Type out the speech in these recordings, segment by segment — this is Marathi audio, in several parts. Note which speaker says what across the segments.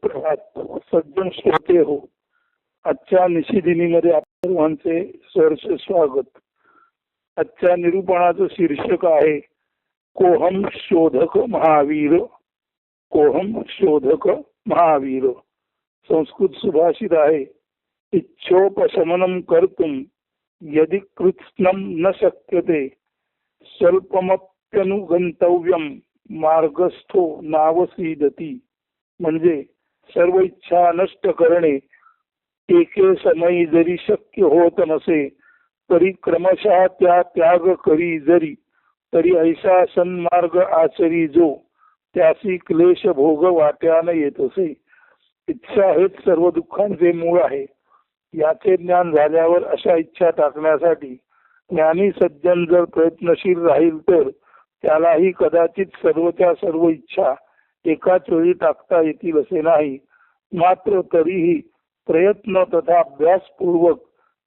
Speaker 1: सुप्रभात सज्जन श्रोते हो. आजच्या निशिदिनीमध्ये आपल्या सर्वांचे सहर्ष स्वागत. आजच्या निरूपणाचं शीर्षक आहे कोहम शोधक महावीर. कोहम शोधक महावीर. संस्कृत सुभाषित आहे, इच्छोपशमनम कर्तुम यदि कृत्स्नम न शक्यते स्वल्पमप्यनुगंतव्यम मार्गस्थो नावसीदती. म्हणजे सर्व इच्छा नष्ट करणे एके समयी जरी शक्य होत नसे तरी क्रमशः त्या त्याग करी जरी तरी ऐसा सन्मार्ग आचरी जो त्यासी क्लेश भोग वाट्यान येत असे. इच्छा हेच सर्व दुःखांचे मूळ आहे. याचे ज्ञान झाल्यावर अशा इच्छा टाकण्यासाठी ज्ञानी सज्जन जर प्रयत्नशील राहील तर त्यालाही कदाचित सर्वच्या सर्व इच्छा एकाच वेळी टाकता येतील असे नाही. मात्र तरीही प्रयत्न तथा अभ्यासपूर्वक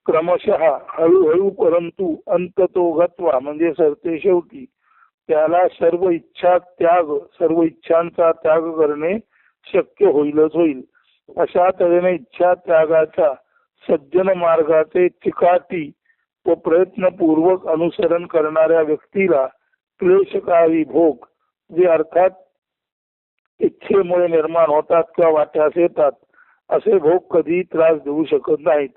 Speaker 1: क्रमशः हळूहळू परंतु अंततो गत्वा म्हणजे सरते शेवटी त्याला सर्व इच्छांचा त्याग करणे शक्य होईलच होईल. अशा तऱ्हेने इच्छा त्यागाच्या सज्जन मार्गाचे चिकाटी व प्रयत्नपूर्वक अनुसरण करणाऱ्या व्यक्तीला क्लेशकारी भोग जे अर्थात इच्छेमुळे निर्माण होतात किंवा वाट्यास येतात असे भोग कधी त्रास देऊ शकत नाहीत.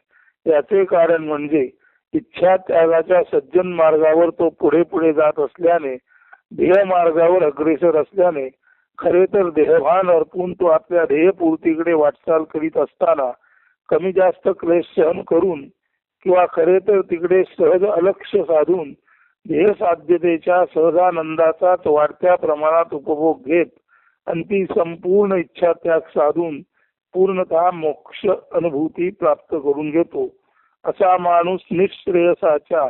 Speaker 1: याचे कारण म्हणजे इच्छा त्यागाच्या सज्जन मार्गावर तो पुढे पुढे जात असल्याने, ध्येय मार्गावर अग्रेसर असल्याने खरे तर देहभान अर्पून तो आपल्या ध्येयपूर्तीकडे वाटचाल करीत असताना कमी जास्त क्लेश सहन करून किंवा खरे तर तिकडे सहज अलक्ष साधून ध्येय साध्यतेच्या सहजानंदाचाच वाढत्या प्रमाणात उपभोग घेत आणि ती संपूर्ण इच्छा त्याग साधून पूर्णतः मोक्ष अनुभूती प्राप्त करून घेतो. असा माणूस निःश्रेयसाच्या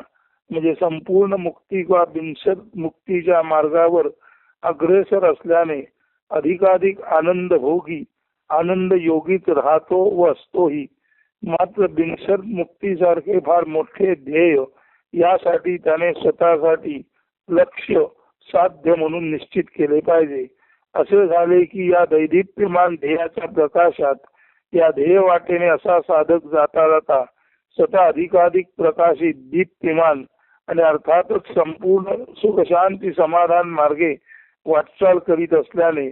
Speaker 1: म्हणजे संपूर्ण मुक्ती किंवा बिनशर्त मुक्तीच्या मार्गावर अग्रेसर असल्याने अधिकाधिक आनंद भोगी आनंद योगीच राहतो व असतोही. मात्र बिनशर्त मुक्तीसारखे फार मोठे ध्येय यासाठी त्याने स्वतःसाठी लक्ष्य साध्य म्हणून निश्चित केले पाहिजे. असे झाले की या दैदिप्यमान ध्येयाच्या प्रकाशात या ध्येय वाटेने असा साधक जाता जाता स्वतः अधिकाधिक प्रकाशित दीप्तिमान आणि अर्थातच संपूर्ण सुख शांती समाधान मार्गे वाटचाल करीत असल्याने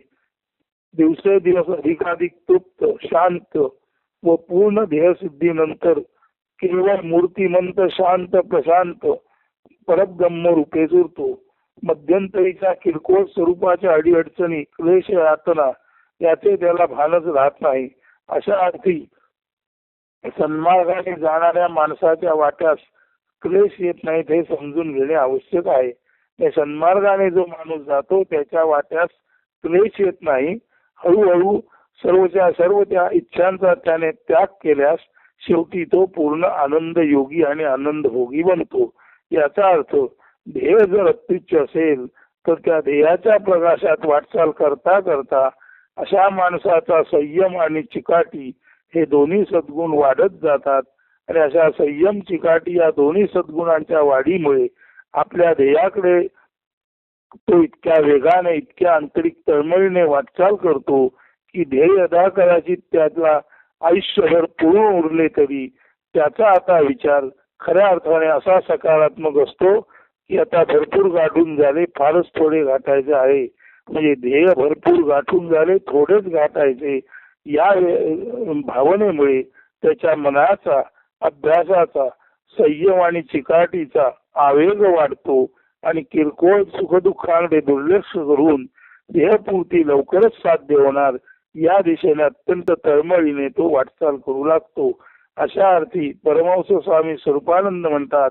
Speaker 1: दिवसेदिवस अधिकाधिक तृप्त शांत व पूर्ण ध्येयसिद्धीनंतर केवळ मूर्तिमंत शांत प्रशांत परब्रह्म रूपे जुळतो. मध्यंतरीच्या किरकोळ स्वरूपाच्या अडीअडचणी क्लेश यातना याचे त्याला भानच राहत नाही. अशा अर्थी सन्मार्गाने जाणाऱ्या माणसाच्या वाट्यास क्लेश येत नाहीत हे समजून घेणे आवश्यक आहे. या सन्मार्गाने जो माणूस जातो त्याच्या वाट्यास क्लेश येत नाही. हळूहळू सर्व त्या इच्छांचा त्याने त्याग केल्यास शेवटी तो पूर्ण आनंद योगी आणि आनंद भोगी बनतो. याचा अर्थ ध्येय जर अत्युच्च असेल तर त्या ध्येयाच्या प्रकाशात वाटचाल करता करता अशा माणसाचा संयम आणि चिकाटी हे दोन्ही सद्गुण वाढत जातात आणि अशा संयम चिकाटी या दोन्ही सद्गुणांच्या वाढीमुळे आपल्या ध्येयाकडे तो इतक्या वेगाने इतक्या आंतरिक तळमळीने वाटचाल करतो की ध्येय अदा करायची त्यातला आयुष्यभर पूर्ण उरले तरी त्याचा आता विचार खऱ्या अर्थाने असा सकारात्मक असतो की आता भरपूर गाठून झाले, फारच थोडे गाठायचे आहे. म्हणजे ध्येय भरपूर गाठून झाले, थोडेच गाठायचे या भावनेमुळे त्याच्या मनाचा अभ्यासाचा संयम आणि चिकाटीचा आवेग वाढतो आणि किरकोळ सुखदुःखांकडे दुर्लक्ष करून ध्येयपूर्ती लवकरच साध्य होणार या दिशेने अत्यंत तळमळीने तो वाटचाल करू लागतो. अशा अर्थी परमहंस स्वामी स्वरूपानंद म्हणतात,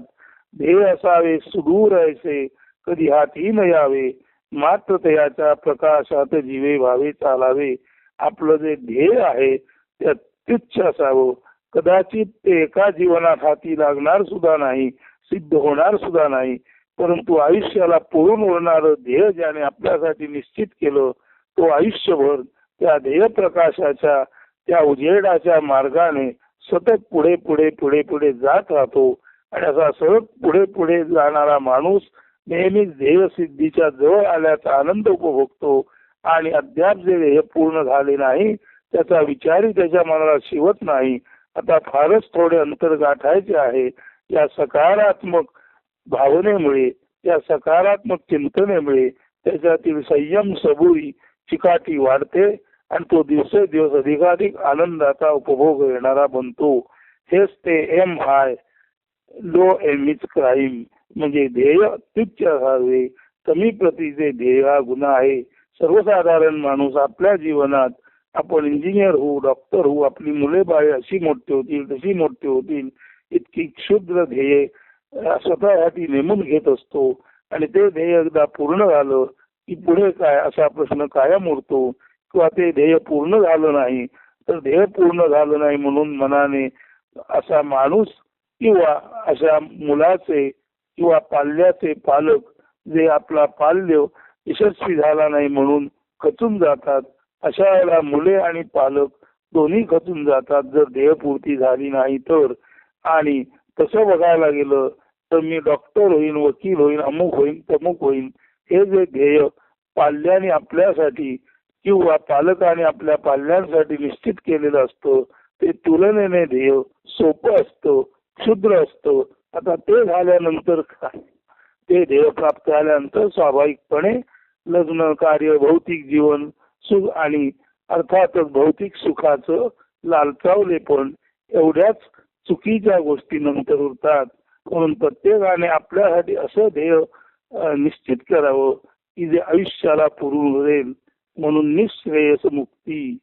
Speaker 1: ध्येय असावे सुदूर ऐसे कधी हाती न यावे मात्र त्याच्या प्रकाशात जीवे व्हावे चालावे. आपलं जे ध्येय आहे ते अत्युच्च असावं. कदाचित ते एका जीवनात हाती लागणार सुद्धा नाही, सिद्ध होणार सुद्धा नाही, परंतु आयुष्याला पुरून उरणारं ध्येय ज्याने आपल्यासाठी निश्चित केलं तो आयुष्यभर त्या ध्येय प्रकाशाच्या त्या उजेडाच्या मार्गाने सतत पुढे पुढे पुढे पुढे जात राहतो. आणि असा सतत पुढे पुढे जाणारा माणूस नेहमीच ध्येय सिद्धीच्या जवळ आल्याचा आनंद उपभोगतो आणि अद्याप जे ध्येय पूर्ण झाले नाही त्याचा विचारही त्याच्या मनाला शिवत नाही. आता फारच थोडे अंतर गाठायचे आहे. या सकारात्मक भावनेमुळे, या सकारात्मक चिंतनेमुळे त्याच्यातील संयम, सबुरी, चिकाटी वाढते आणि तो दिवसेदिवस अधिकाधिक आनंदाचा उपभोग येणारा बनतो. हेच ते aim high low aim is crime, म्हणजे ध्येय तुच्छ असावे, कमी प्रतीचे ध्येय हा गुन्हा आहे. सर्वसाधारण माणूस आपल्या जीवनात आपण इंजिनियर होऊ, डॉक्टर होऊ, आपली मुले बाळे अशी मोठी होतील, तशी मोठी होतील, इतकी क्षुद्र ध्येय स्वतःसाठी नेमून घेत असतो. आणि ते ध्येय एकदा पूर्ण झालं की पुढे काय असा प्रश्न कायम उरतो. किंवा ते ध्येय पूर्ण झालं नाही तर ध्येय पूर्ण झालं नाही म्हणून मनाने असा माणूस किंवा अशा मुलाचे किंवा पाल्याचे पालक जे आपला पाल्य यशस्वी झाला नाही म्हणून खचून जातात. अशा वेळेला मुले आणि पालक दोन्ही खचून जातात जर ध्येयपूर्ती झाली नाही तर. आणि तसं बघायला गेलं तर मी डॉक्टर होईन, वकील होईन, अमुक होईन, तमुक होईन, हे जे ध्येय पाल्याने आपल्यासाठी किंवा पालकाने आपल्या पाल्यांसाठी निश्चित केलेलं असतं ते तुलनेने ध्येय सोपं असतं, क्षुद्र असतं. आता ते झाल्यानंतर काय, ते ध्येय प्राप्त झाल्यानंतर स्वाभाविकपणे लग्न, कार्य, भौतिक जीवन, सुख आणि अर्थातच भौतिक सुखाचं लालचावले पण एवढ्याच चुकीच्या गोष्टी नंतर उरतात. म्हणून प्रत्येकाने आपल्यासाठी असं ध्येय निश्चित करावं की जे आयुष्याला पुरून उरेल. म्हणून निःश्रेयस मुक्ती,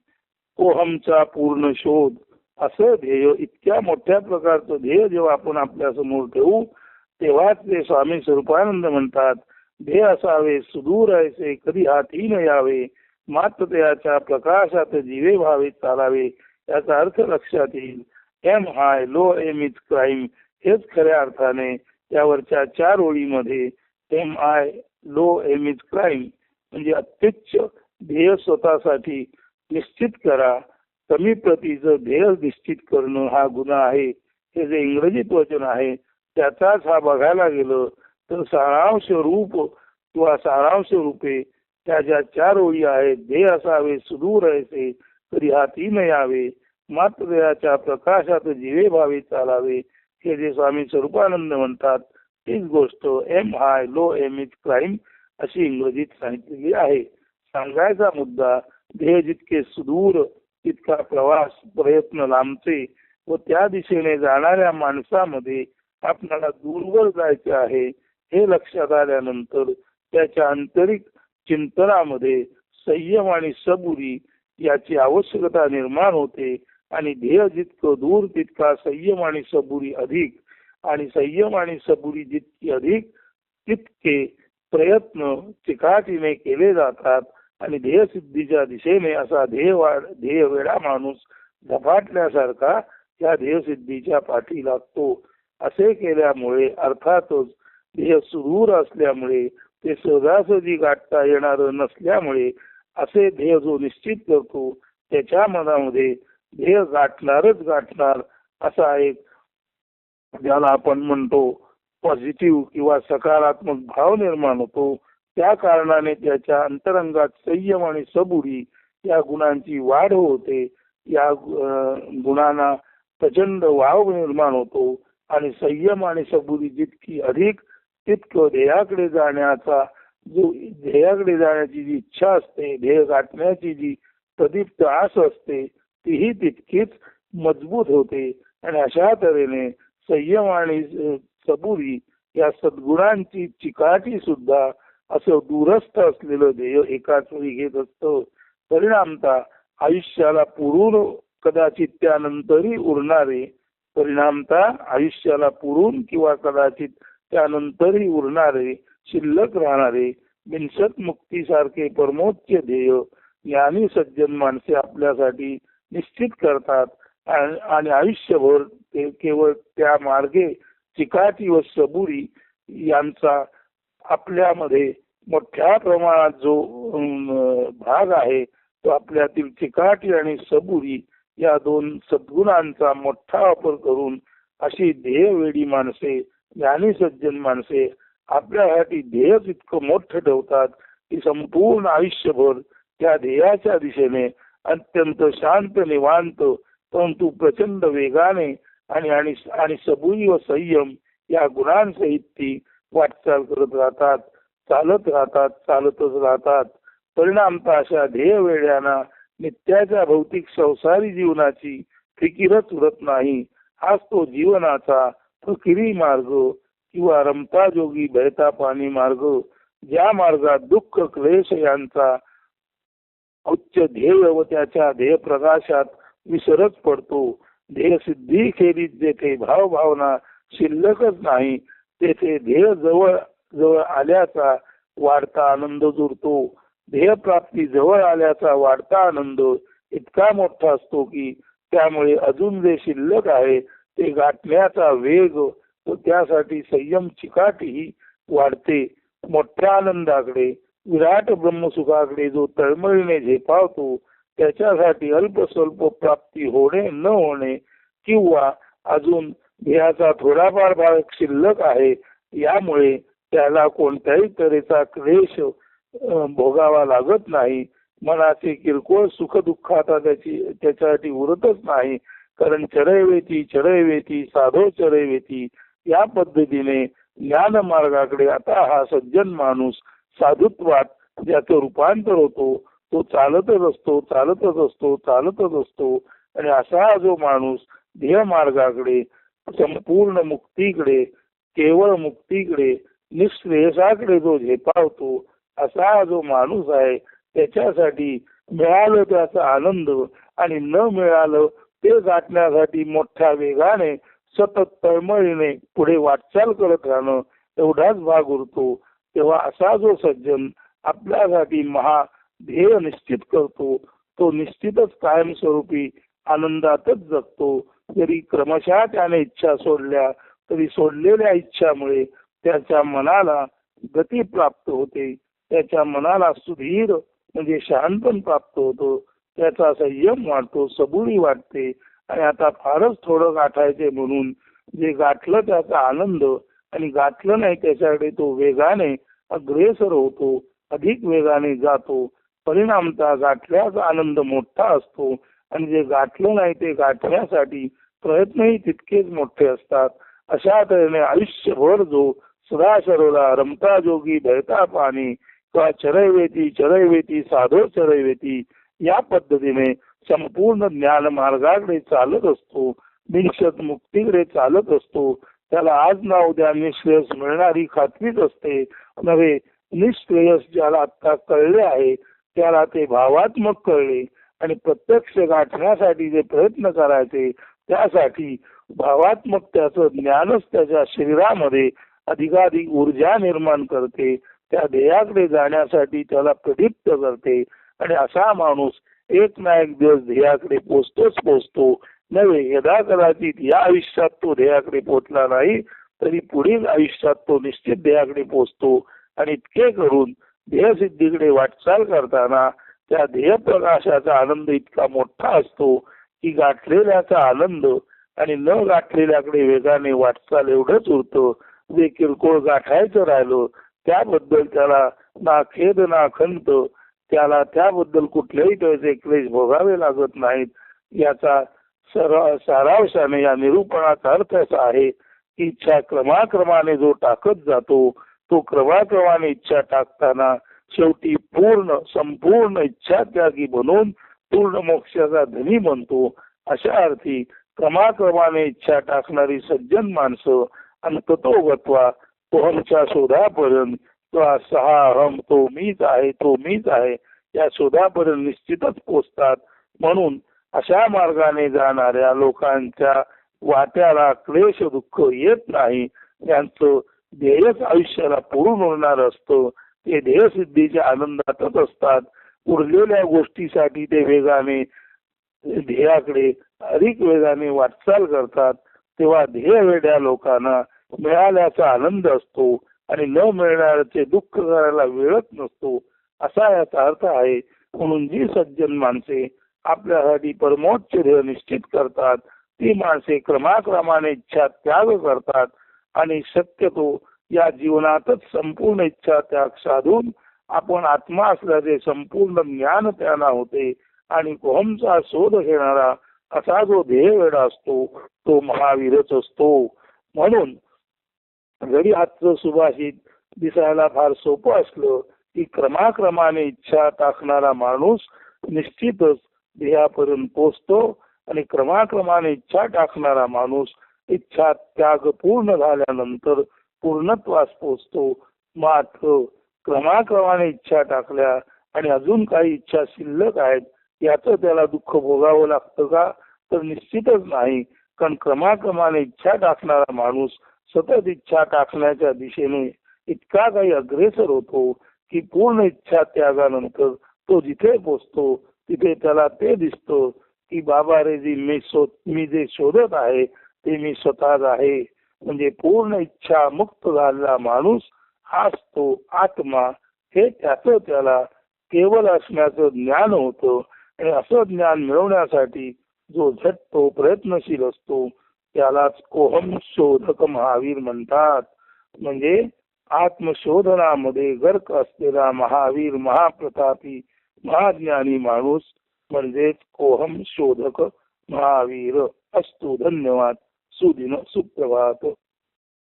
Speaker 1: ओहमचा पूर्ण शोध, असं ध्येय, इतक्या मोठ्या प्रकारचं ध्येय जेव्हा आपण आपल्या समोर ठेवू तेव्हाच ते स्वामी स्वरूपानंद म्हणतात, ध्येय असावे सुदूर ऐसे कधी हाती न यावे, मात्र त्याच्या प्रकाशात जीवे भावे चालावे. याचा अर्थ लक्षात येईल. Aim high low aim is crime, हेच खऱ्या अर्थाने यावरच्या 4 ओळीमध्ये aim high low aim is crime म्हणजे अत्युच्च ध्येय स्वतःसाठी निश्चित करा, कमी प्रतीचं ध्येय निश्चित करणं हा गुन्हा आहे. हे जे इंग्रजीत वचन आहे त्याचाच हा बघायला गेलं तर सारांश रूप किंवा सारांश रूपे त्या ज्या 4 ओळी आहेत, ध्येय असावे सुदूर ऐसे कधी हाती न यावे, मात्र देहाच्या प्रकाशात जीवे भावे चालावे, हे जे स्वामी स्वरूपानंद म्हणतात तीच गोष्ट aim high low aim is crime अशी इंग्रजीत सांगितलेली आहे. सांगायचा मुद्दा, ध्येय जितके सुदूर तितका प्रवास, प्रयत्न लांबचे व त्या दिशेने जाणाऱ्या माणसामध्ये आपल्याला दूरवर जायचे आहे हे लक्षात आल्यानंतर त्याच्या आंतरिक चिंतनामध्ये संयम आणि सबुरी याची आवश्यकता निर्माण होते. आणि ध्येय जितकं दूर तितका संयम आणि सबुरी अधिक, आणि संयम आणि सबुरी जितकी अधिक तितके प्रयत्न चिकाटीने केले जातात. आणि ध्येय सिद्धीच्या दिशेने असा ध्येय वेडा माणूस झपाटल्यासारखा या ध्येय सिद्धीच्या पाठी लागतो. असे केल्यामुळे अर्थातच ध्येय सुदूर असल्यामुळे ते सहजासहजी गाठता येणार नसल्यामुळे असे ध्येय जो निश्चित करतो त्याच्या मनामध्ये ध्येय गाठणारच गाठणार असा एक ज्याला आपण म्हणतो पॉझिटिव्ह किंवा सकारात्मक भाव निर्माण होतो. त्या कारणाने त्याच्या अंतरंगात संयम आणि सबुरी या गुणांची वाढ होते. या गुणांना प्रचंड वाव निर्माण होतो. आणि संयम आणि सबुरी जितकी अधिक तितकं ध्येयाकडे जाण्याची जी इच्छा असते, ध्येय गाठण्याची जी प्रदीप्त आस असते तीही तितकीच मजबूत होते. आणि अशा तऱ्हेने संयम आणि सबुरी या सद्गुणांची चिकाटी सुद्धा असं दूरस्थ असलेलं ध्येय एकाच वेळी घेत असतं. परिणामतः आयुष्याला पुरून कदाचित त्यानंतरही उरणारे, किंवा कदाचित त्यानंतरही उरणारे, शिल्लक राहणारे बिनशत मुक्तीसारखे परमोच्च ध्येय ज्ञानी सज्जन माणसे आपल्यासाठी निश्चित करतात. आणि आयुष्यभर ते केवळ त्या मार्गे चिकाटी व सबुरी यांचा आपल्यामध्ये मोठ्या प्रमाणात जो भाग आहे तो आपल्यातील चिकाटी आणि सबुरी या 2 सद्गुणांचा मोठा वापर करून अशी ध्येयवेडी माणसे, ज्ञानी सज्जन माणसे आपल्यासाठी ध्येयच इतकं मोठं ठेवतात की संपूर्ण आयुष्यभर त्या ध्येयाच्या दिशेने अत्यंत शांत निवांत परंतु प्रचंड वेगाने आणि आणि आणि सबुरी व संयम या गुणांसहित ती वाटचाल करत राहतात, चालतच राहतात. परिणामतः अशा ध्येय वेड्यांना नित्याच्या भौतिक संसारी जीवनाची फिकीरच उरत नाही. हाच तो जीवनाचा फकिरी मार्ग किंवा रमता जोगी बहता पाणी मार्ग, ज्या मार्गात दुःख क्लेश यांचा उच्च ध्येय व त्याच्या ध्येय प्रकाशात विसरच पडतो. ध्येय सिद्धी खेरीत जेथे भावभावना शिल्लकच नाही, तेथे ध्येय जवळ जवळ आल्याचा वाढता आनंद जुरतो. ध्येय प्राप्ती जवळ आल्याचा वाढता आनंद इतका मोठा असतो की त्यामुळे अजून जे शिल्लक आहे ते गाठण्याचा वेग व त्यासाठी संयम चिकाटीही वाढते. मोठ्या आनंदाकडे विराट ब्रह्मसुखाकडे जो तळमळीने झेपावतो त्याच्यासाठी अल्प स्वल्प प्राप्ती होणे न होणे किंवा अजून ध्येयाचा थोडाफार भाग शिल्लक आहे यामुळे त्याला कोणत्याही तऱ्हेचा क्लेश भोगावा लागत नाही. मनाचे किरकोळ सुख दुःख आता त्याच्यासाठी उरतच नाही. कारण चरैवेती साधो चरैवेती या पद्धतीने ज्ञान मार्गाकडे आता हा सज्जन माणूस साधुत्वात ज्याचं रूपांतर होतो तो चालतच असतो आणि असा जो माणूस ध्येय मार्गाकडे संपूर्ण मुक्तीकडे केवळ मुक्तीकडे निश्रेयसाकडे जो झेपावतो असा जो माणूस आहे त्याच्यासाठी मिळालं त्याचा आनंद आणि न मिळालं ते गाठण्यासाठी मोठ्या वेगाने सतत तळमळीने पुढे वाटचाल करत राहणं एवढाच भाग उरतो. तेव्हा असा जो सज्जन आपल्यासाठी महा ध्येय निश्चित करतो तो निश्चितच कायमस्वरूपी आनंदातच जगतो. जरी क्रमशः त्याने इच्छा सोडल्या तरी सोडलेल्या इच्छामुळे त्याच्या मनाला गती प्राप्त होते, त्याच्या मनाला सुधीर म्हणजे शहाणपण प्राप्त होतो, त्याचा संयम वाढतो, सबुरी वाटते आणि आता फारच थोडं गाठायचे म्हणून जे गाठलं त्याचा आनंद आणि गाठलं नाही त्याच्याकडे तो वेगाने अग्रेसर होतो, अधिक वेगाने जातो. परिणामतः गाठल्याचा आनंद मोठा असतो आणि जे गाठलं नाही ते गाठण्यासाठी प्रयत्नही तितकेच मोठे असतात. अशा तऱ्हेने आयुष्यभर जो सदा शरोला रमता जोगी बहता पाणी किंवा चरैवेती साधो चरैवेती या पद्धतीने संपूर्ण ज्ञान मार्गाकडे चालत असतो, बिनशर्त मुक्तीकडे चालत असतो. त्याला आज ना उद्या निश्रेयस मिळणारी खात्रीच असते नव्हे. निश्रेयस ज्याला आता कळले आहे त्याला ते भावात्मक कळले आणि प्रत्यक्ष गाठण्यासाठी जे प्रयत्न करायचे त्यासाठी भावात्मक त्याचं ज्ञानच त्याच्या शरीरामध्ये अधिकाधिक ऊर्जा निर्माण करते, त्या ध्येयाकडे जाण्यासाठी त्याला प्रदीप्त करते आणि असा माणूस एक ना एक दिवस ध्येयाकडे पोचतो नव्हे. यदा कदाचित या आयुष्यात तो ध्येयाकडे पोचला नाही तरी पुढील आयुष्यात तो निश्चित ध्येयाकडे पोचतो आणि इतके करून ध्येयसिद्धीकडे वाटचाल करताना त्या ध्येय प्रकाशाचा आनंद इतका मोठा असतो की गाठलेल्याचा आनंद आणि न गाठलेल्याकडे वेगाने वाटचाल एवढंच उरतं. जे किरकोळ गाठायचं राहिलं त्याबद्दल त्याला ना खेद ना खंत, त्याला त्याबद्दल कुठल्याही तऱ्हेचे क्लेश भोगावे लागत नाहीत. याचा सारांशाने या निरूपणाचा अर्थ असा आहे की इच्छा क्रमाक्रमाने जो टाकत जातो तो क्रमाक्रमाने इच्छा टाकताना शेवटी संपूर्ण इच्छा त्यागी बनून पूर्ण मोक्षाचा धनी बनतो. अशा अर्थी क्रमाक्रमाने इच्छा टाकणारी सज्जन माणसं अंततोगत्वा तोहमच्या शोधापर्यंत किंवा सहा तो मीच आहे या शोधापर्यंत निश्चितच पोचतात. म्हणून अशा मार्गाने जाणाऱ्या लोकांच्या वाट्याला क्लेश दुःख येत नाही. त्यांचं ध्येयच आयुष्याला पुरून होणार असतं. ते ध्येयसिद्धीच्या आनंदातच असतात. उरलेल्या गोष्टीसाठी ते वेगाने ध्येयाकडे अधिक वेगाने वाटचाल करतात. तेव्हा ध्येय वेड्या लोकांना मिळाल्याचा आनंद असतो आणि न मिळणाऱ्याचे दुःख करायला वेळच नसतो असा याचा अर्थ आहे. म्हणून जी सज्जन माणसे आपल्यासाठी परमोच्च ध्येय निश्चित करतात ती माणसे क्रमाक्रमाने इच्छा त्याग करतात आणि शक्यतो या जीवनातच संपूर्ण इच्छा त्याग साधून आपण आत्मा असल्याचे संपूर्ण ज्ञान त्यांना होते आणि कोहमचा शोध घेणारा असा जो ध्येयवेडा असतो तो महावीरच असतो. म्हणून जरी आजचं सुभाषित दिसायला फार सोपं असलं की क्रमाक्रमाने इच्छा टाकणारा माणूस निश्चितच ध्येयापर्यंत पोचतो आणि क्रमाक्रमाने इच्छा टाकणारा माणूस इच्छा त्याग पूर्ण झाल्यानंतर पूर्णत्वास पोचतो. मात्र क्रमाक्रमाने इच्छा टाकल्या आणि अजून काही इच्छा शिल्लक आहेत याचं त्याला दुःख भोगावं लागतं का? तर निश्चितच नाही. कारण क्रमाक्रमाने इच्छा टाकणारा माणूस सतत इच्छा टाकण्याच्या दिशेने इतका काही अग्रेसर होतो की पूर्ण इच्छा त्यागानंतर तो जिथे पोचतो तिथे त्याला ते दिसतं की बाबा रे जी मी जे शोधत आहे ते मी स्वतःच आहे. म्हणजे पूर्ण इच्छा मुक्त झालेला माणूस हाच तो आत्मा, हे त्याचं त्याला केवळ असण्याचं ज्ञान होतं. आणि असं ज्ञान मिळवण्यासाठी जो झटतो प्रयत्नशील असतो त्यालाच कोहम शोधक महावीर म्हणतात. म्हणजे आत्मशोधनामध्ये गर्क असलेला महावीर, महाप्रतापी, महाज्ञानी माणूस म्हणजेच कोहम शोधक महावीर असतो. धन्यवाद. सुदिन सुप्रभात.